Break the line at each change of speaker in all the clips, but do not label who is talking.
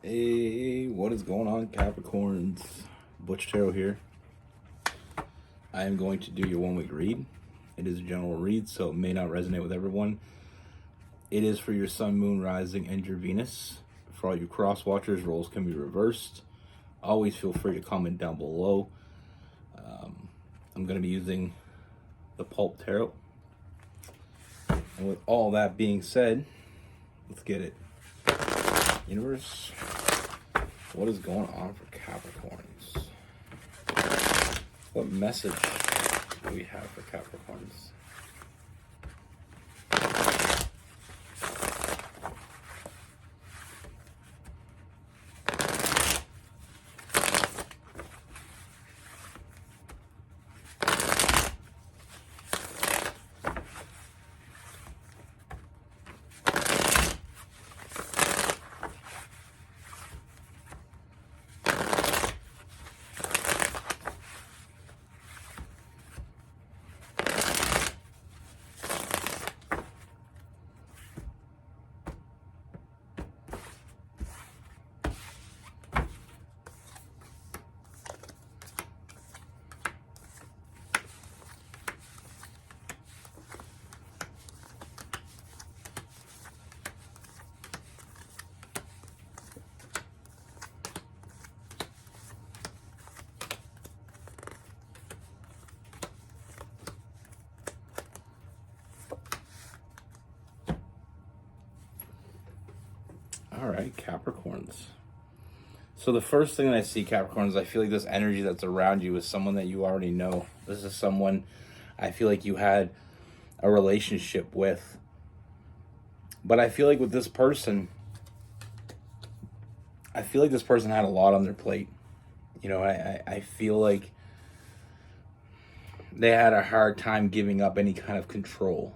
Hey, what is going on, Capricorns? Butch here. I am going to do your 1 week read. It is a general read, so it may not resonate with everyone. It is for your sun, moon, rising, and your Venus. For all you cross watchers, roles can be reversed. Always feel free to comment down below. I'm going to be using the Pulp Tarot. And with all that being said, let's get it. Universe, what is going on for Capricorns? What message do we have for Capricorns? All right, Capricorns. So the first thing that I see, Capricorns, I feel like this energy that's around you is someone that you already know. This is someone I feel like you had a relationship with. But I feel like with this person, I feel like this person had a lot on their plate. You know, I feel like they had a hard time giving up any kind of control.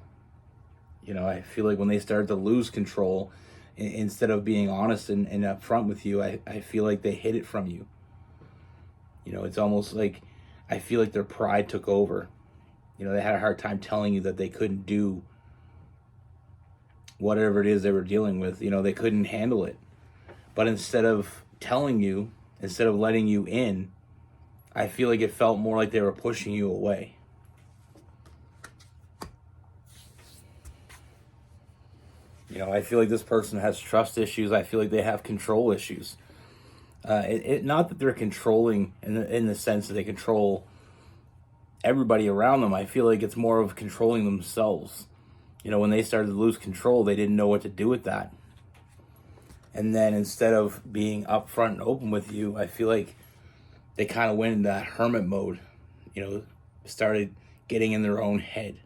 You know, I feel like when they started to lose control, instead of being honest and upfront with you, I feel like they hid it from you. You know, it's almost like I feel like their pride took over. You know, they had a hard time telling you that they couldn't do whatever it is they were dealing with. You know, they couldn't handle it. But instead of telling you, instead of letting you in, I feel like it felt more like they were pushing you away. You know, I feel like this person has trust issues. I feel like they have control issues. Not that they're controlling in the sense that they control everybody around them. I feel like it's more of controlling themselves. You know, when they started to lose control, they didn't know what to do with that. And then instead of being upfront and open with you, I feel like they kind of went into that hermit mode. You know, started getting in their own head.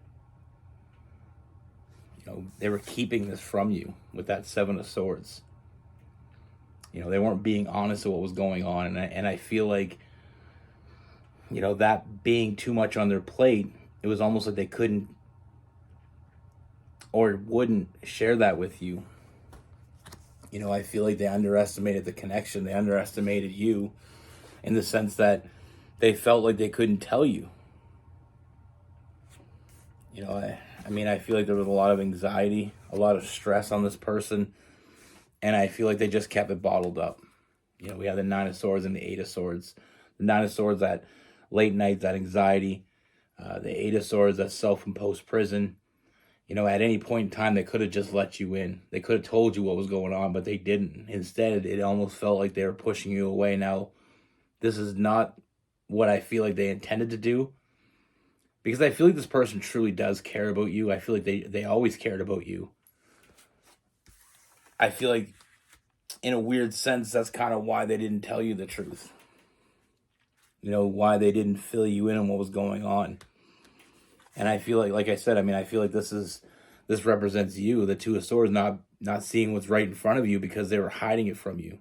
You know, they were keeping this from you with that Seven of Swords. You know, they weren't being honest with what was going on. And I feel like, you know, that being too much on their plate, it was almost like they couldn't or wouldn't share that with you. You know, I feel like they underestimated the connection. They underestimated you in the sense that they felt like they couldn't tell you. You know, I mean, I feel like there was a lot of anxiety, a lot of stress on this person, and I feel like they just kept it bottled up. You know, we have the Nine of Swords and the Eight of Swords. The Nine of Swords, that late night, that anxiety. The Eight of Swords, that self-imposed prison. You know, at any point in time, they could have just let you in. They could have told you what was going on, but they didn't. Instead, it almost felt like they were pushing you away. Now, this is not what I feel like they intended to do, because I feel like this person truly does care about you. I feel like they always cared about you. I feel like, in a weird sense, that's kind of why they didn't tell you the truth. You know, why they didn't fill you in on what was going on. And I feel like I said, I mean, I feel like this represents you, the Two of Swords, not seeing what's right in front of you because they were hiding it from you.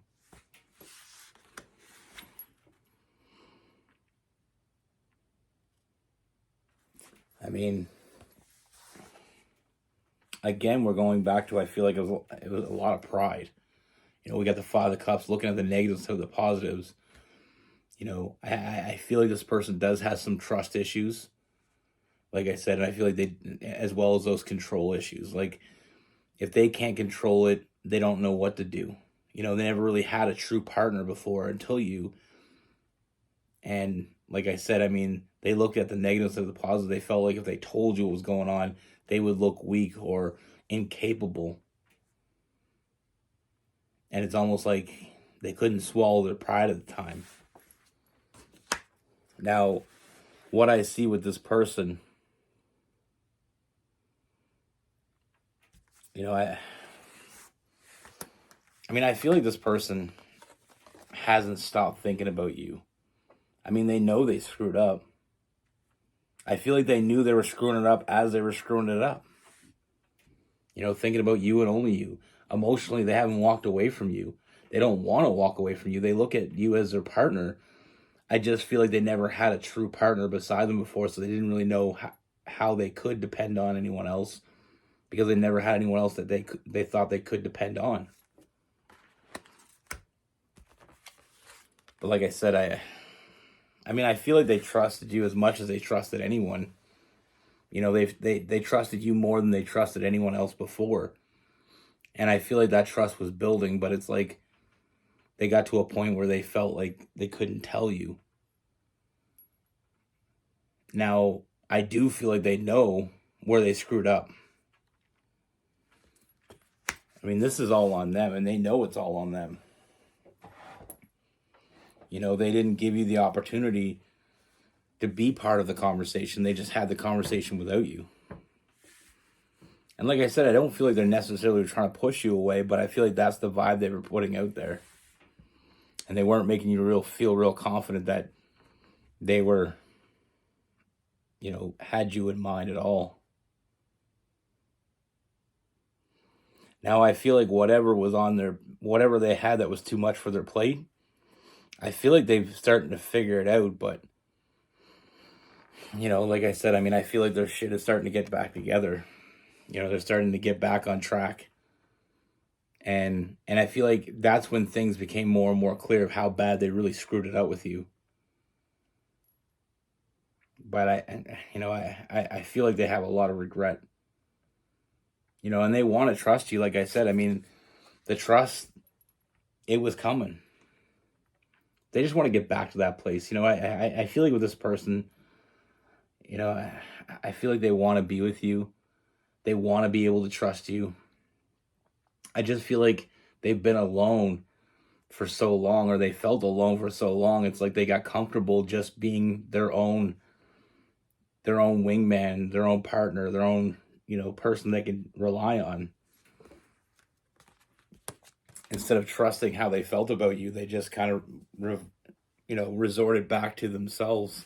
I mean, again, we're going back to, I feel like it was a lot of pride. You know, we got the Five of Cups, looking at the negatives instead of the positives. You know, I feel like this person does have some trust issues. Like I said, and I feel like they, as well as those control issues. Like, if they can't control it, they don't know what to do. they never really had a true partner before until you. And like I said, I mean, they looked at the negatives of the positive. They felt like if they told you what was going on, they would look weak or incapable. And it's almost like they couldn't swallow their pride at the time. Now, what I see with this person, I mean, I feel like this person hasn't stopped thinking about you. I mean, they know they screwed up. I feel like they knew they were screwing it up as they were screwing it up. Thinking about you and only you. Emotionally, they haven't walked away from you. They don't want to walk away from you. They look at you as their partner. I just feel like they never had a true partner beside them before, so they didn't really know how they could depend on anyone else, because they never had anyone else that they thought they could depend on. But like I said, I mean, I feel like they trusted you as much as they trusted anyone. They trusted you more than they trusted anyone else before. And I feel like that trust was building, but it's like they got to a point where they felt like they couldn't tell you. Now, I do feel like they know where they screwed up. I mean, this is all on them, and they know it's all on them. They didn't give you the opportunity to be part of the conversation. They just had the conversation without you. And like I said, I don't feel like they're necessarily trying to push you away, but I feel like that's the vibe they were putting out there. And they weren't making you feel real confident that they were, had you in mind at all. Now I feel like whatever they had that was too much for their plate, I feel like they're starting to figure it out, but like I said, I mean, I feel like their shit is starting to get back together. They're starting to get back on track. And I feel like that's when things became more and more clear of how bad they really screwed it up with you. But I feel like they have a lot of regret. And they want to trust you. Like I said, I mean, the trust, it was coming. They just want to get back to that place. I feel like with this person, I feel like they want to be with you. They want to be able to trust you. I just feel like they've been alone for so long, or they felt alone for so long. It's like they got comfortable just being their own wingman, their own partner, their own, person they can rely on. Instead of trusting how they felt about you, they just kind of, resorted back to themselves.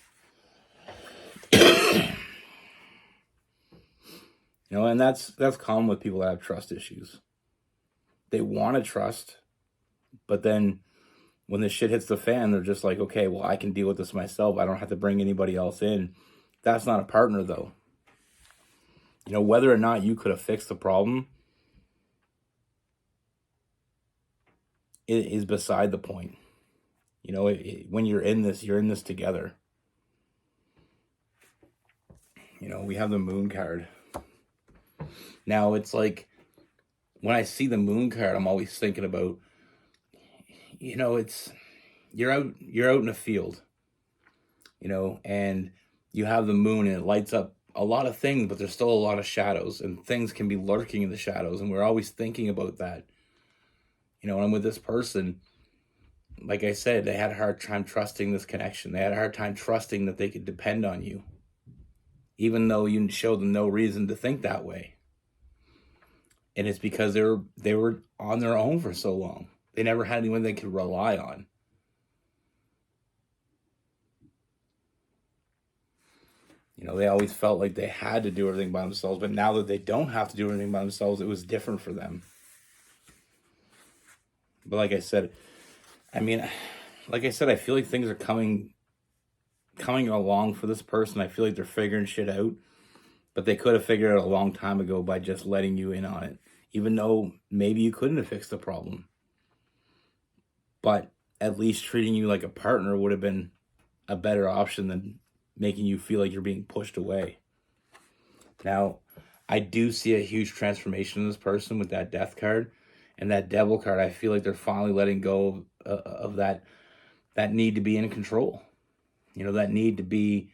And that's common with people that have trust issues. They want to trust, but then when the shit hits the fan, they're just like, okay, well, I can deal with this myself. I don't have to bring anybody else in. That's not a partner, though. Whether or not you could have fixed the problem, it is beside the point. When you're in this together. We have the moon card. Now, it's like, when I see the moon card, I'm always thinking about, it's, you're out in a field, and you have the moon and it lights up a lot of things, but there's still a lot of shadows, and things can be lurking in the shadows. And we're always thinking about that. And I'm with this person, like I said, they had a hard time trusting this connection. They had a hard time trusting that they could depend on you, even though you showed them no reason to think that way. And it's because they were on their own for so long. They never had anyone they could rely on. They always felt like they had to do everything by themselves, but now that they don't have to do everything by themselves, it was different for them. But like I said, I feel like things are coming along for this person. I feel like they're figuring shit out, but they could have figured it out a long time ago by just letting you in on it, even though maybe you couldn't have fixed the problem. But at least treating you like a partner would have been a better option than making you feel like you're being pushed away. Now, I do see a huge transformation in this person with that death card. And that devil card, I feel like they're finally letting go of that need to be in control. That need to be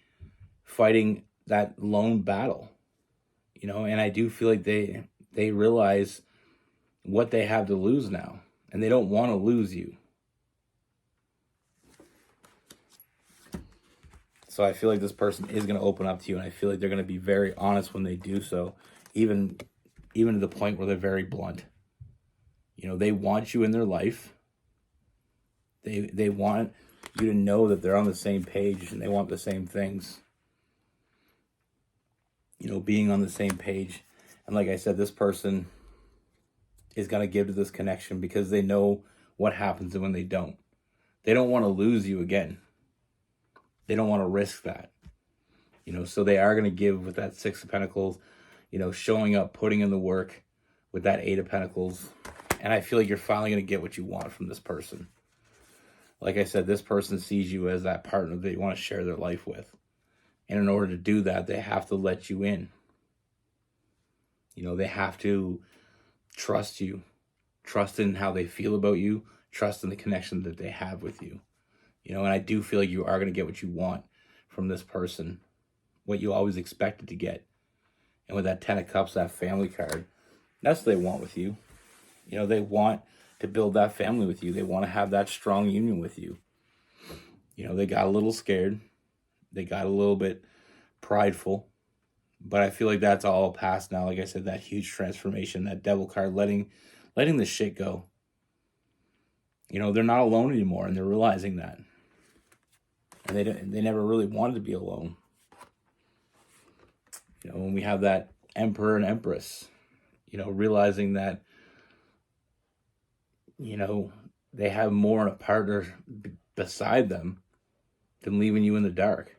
fighting that lone battle. And I do feel like they realize what they have to lose now, and they don't want to lose you. So I feel like this person is going to open up to you, and I feel like they're going to be very honest when they do so, even to the point where they're very blunt. They want you in their life. They want you to know that they're on the same page and they want the same things. Being on the same page. And like I said, this person is going to give to this connection because they know what happens when they don't. They don't want to lose you again. They don't want to risk that. So they are going to give with that Six of Pentacles, showing up, putting in the work with that Eight of Pentacles. And I feel like you're finally going to get what you want from this person. Like I said, this person sees you as that partner that you want to share their life with. And in order to do that, they have to let you in. They have to trust you, trust in how they feel about you, trust in the connection that they have with you. And I do feel like you are going to get what you want from this person, what you always expected to get. And with that Ten of Cups, that family card, that's what they want with you. They want to build that family with you. They want to have that strong union with you. They got a little scared. They got a little bit prideful. But I feel like that's all past now. Like I said, that huge transformation, that Devil card, letting the shit go. They're not alone anymore, and they're realizing that. And they never really wanted to be alone. When we have that Emperor and Empress, realizing that, they have more in a partner beside them than leaving you in the dark.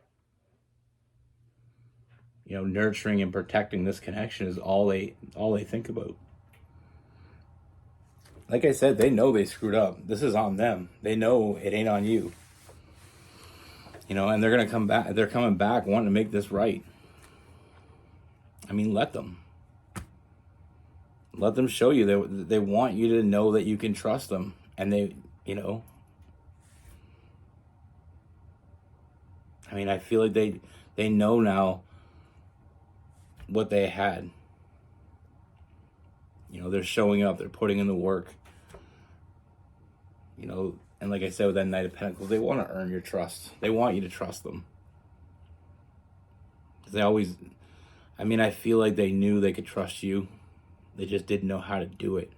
Nurturing and protecting this connection is all they think about. Like I said, they know they screwed up. This is on them. They know it ain't on you. And they're going to come back. They're coming back wanting to make this right. I mean, let them. Let them show you that they want you to know that you can trust them. And they, I feel like they know now what they had. They're showing up. They're putting in the work. And like I said, with that Knight of Pentacles, they want to earn your trust. They want you to trust them. They always, I feel like they knew they could trust you. They just didn't know how to do it.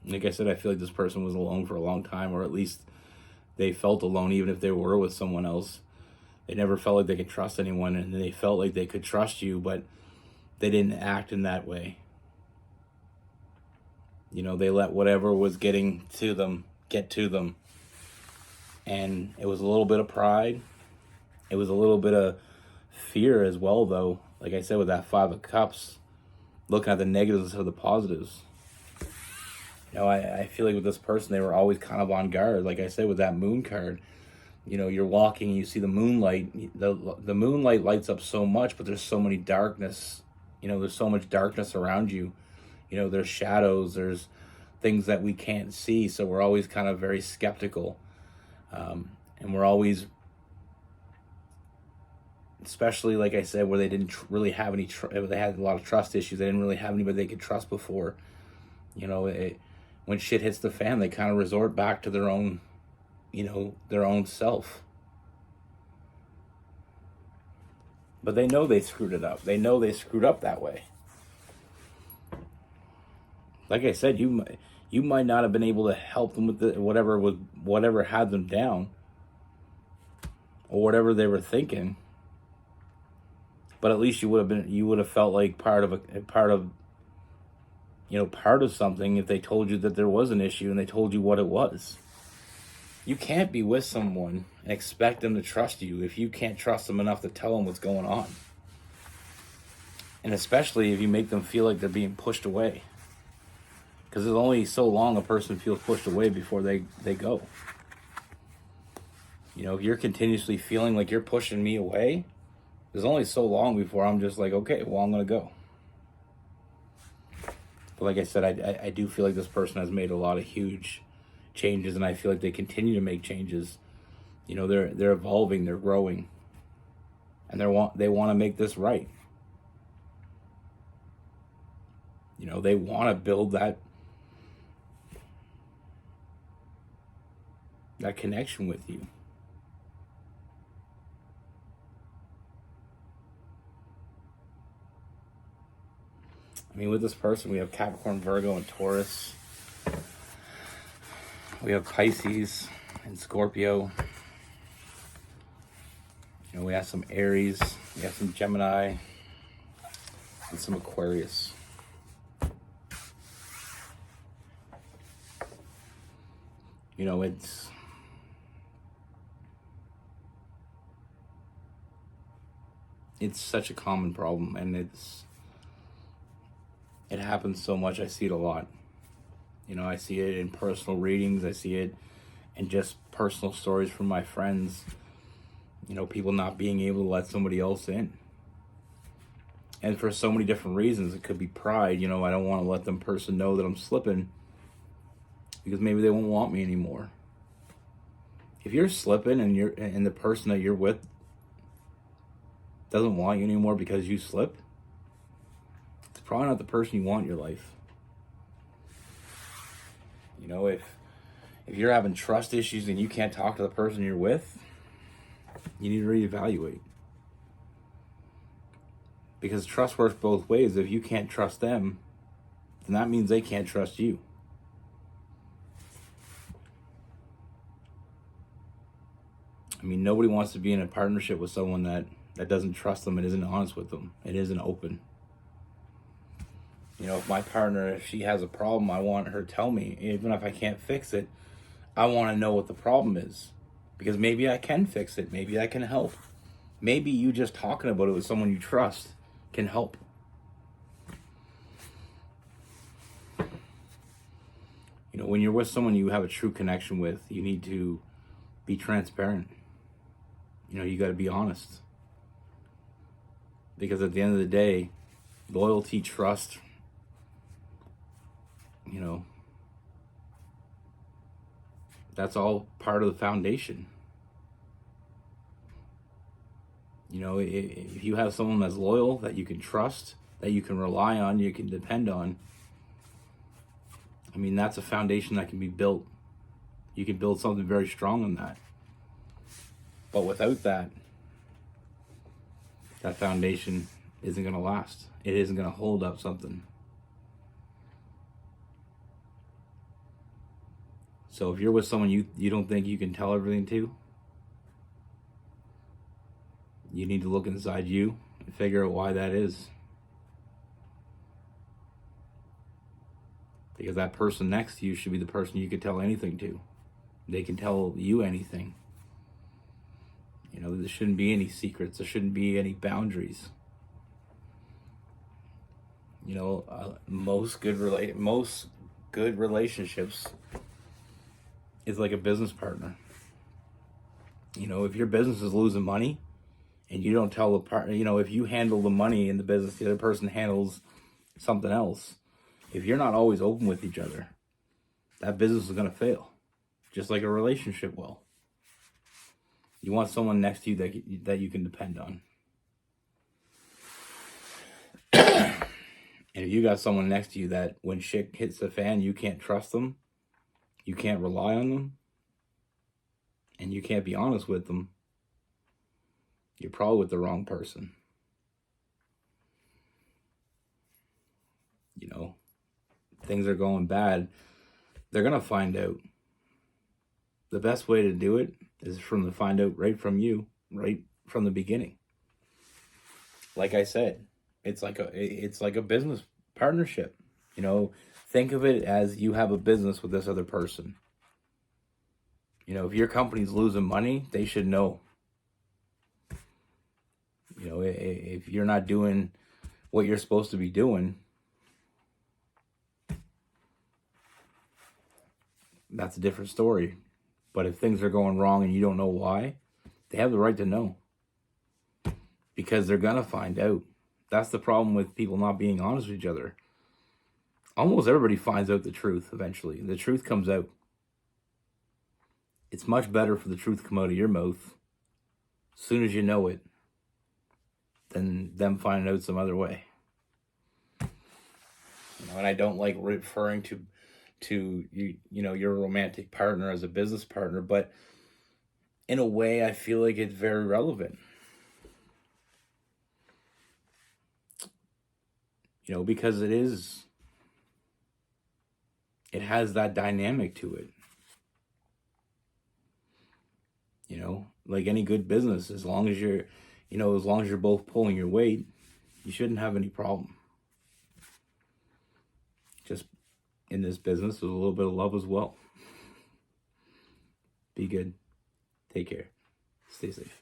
Like I said, I feel like this person was alone for a long time, or at least they felt alone, even if they were with someone else. They never felt like they could trust anyone, and they felt like they could trust you, but they didn't act in that way. They let whatever was getting to them get to them. And it was a little bit of pride. It was a little bit of fear as well, though. Like I said, with that Five of Cups, looking at the negatives of the positives. I feel like with this person, they were always kind of on guard. Like I said, with that Moon card, you're walking, you see the moonlight. The moonlight lights up so much, but there's so many darkness. There's so much darkness around you. There's shadows, there's things that we can't see. So we're always kind of very skeptical. And we're always, especially like I said, where they didn't really have any, they had a lot of trust issues. They didn't really have anybody they could trust before. When shit hits the fan, they kind of resort back to their own, their own self. But they know they screwed it up. They know they screwed up that way. Like I said, you might not have been able to help them with whatever had them down, or whatever they were thinking. But at least you would have felt like part of something if they told you that there was an issue and they told you what it was. You can't be with someone and expect them to trust you if you can't trust them enough to tell them what's going on. And especially if you make them feel like they're being pushed away. Because there's only so long a person feels pushed away before they go. If you're continuously feeling like you're pushing me away, there's only so long before I'm just like, okay, well, I'm going to go. But like I said, I do feel like this person has made a lot of huge changes, and I feel like they continue to make changes. You know, they're evolving, they're growing, and they want to make this right. You know, they want to build that connection with you. I mean, with this person, we have Capricorn, Virgo, and Taurus. We have Pisces and Scorpio. You know, we have some Aries, we have some Gemini, and some Aquarius. You know, it's such a common problem, and it happens so much. I see it a lot. You know, I see it in personal readings. I see it in just personal stories from my friends. You know, people not being able to let somebody else in. And for so many different reasons. It could be pride. You know, I don't want to let them person know that I'm slipping because maybe they won't want me anymore. If you're slipping and the person that you're with doesn't want you anymore because you slipped, it's probably not the person you want in your life. You know, if you're having trust issues and you can't talk to the person you're with, you need to reevaluate. Because trust works both ways. If you can't trust them, then that means they can't trust you. I mean, nobody wants to be in a partnership with someone that doesn't trust them and isn't honest with them. It isn't open. You know, if my partner, if she has a problem, I want her to tell me. Even if I can't fix it, I want to know what the problem is. Because maybe I can fix it. Maybe I can help. Maybe you just talking about it with someone you trust can help. You know, when you're with someone you have a true connection with, you need to be transparent. You know, you got to be honest. Because at the end of the day, loyalty, trust, you know, that's all part of the foundation. You know, if you have someone that's loyal, that you can trust, that you can rely on, you can depend on, I mean, that's a foundation that can be built. You can build something very strong on that. But without that foundation isn't going to last. It isn't going to hold up something. So if you're with someone you don't think you can tell everything to, you need to look inside you and figure out why that is. Because that person next to you should be the person you could tell anything to. They can tell you anything. You know, there shouldn't be any secrets. There shouldn't be any boundaries. You know, most good relationships is like a business partner. You know, if your business is losing money and you don't tell the partner, you know, if you handle the money in the business, the other person handles something else. If you're not always open with each other, that business is going to fail. Just like a relationship will. You want someone next to you that you can depend on. And if you got someone next to you that when shit hits the fan, you can't trust them, you can't rely on them, and you can't be honest with them, you're probably with the wrong person. You know, things are going bad, they're going to find out. The best way to do it is from to find out right from you, right from the beginning. Like I said, it's like a business partnership. You know, think of it as you have a business with this other person. You know, if your company's losing money, they should know. You know, if you're not doing what you're supposed to be doing, that's a different story. But if things are going wrong and you don't know why, they have the right to know. because they're going to find out. That's the problem with people not being honest with each other. Almost everybody finds out the truth eventually. The truth comes out. It's much better for the truth to come out of your mouth as soon as you know it than them finding out some other way. And I don't like referring to you, your romantic partner as a business partner, but in a way, I feel like it's very relevant. Because it has that dynamic to it. Like any good business, as long as you're both pulling your weight, you shouldn't have any problem. Just in this business, there's a little bit of love as well. Be good. Take care. Stay safe.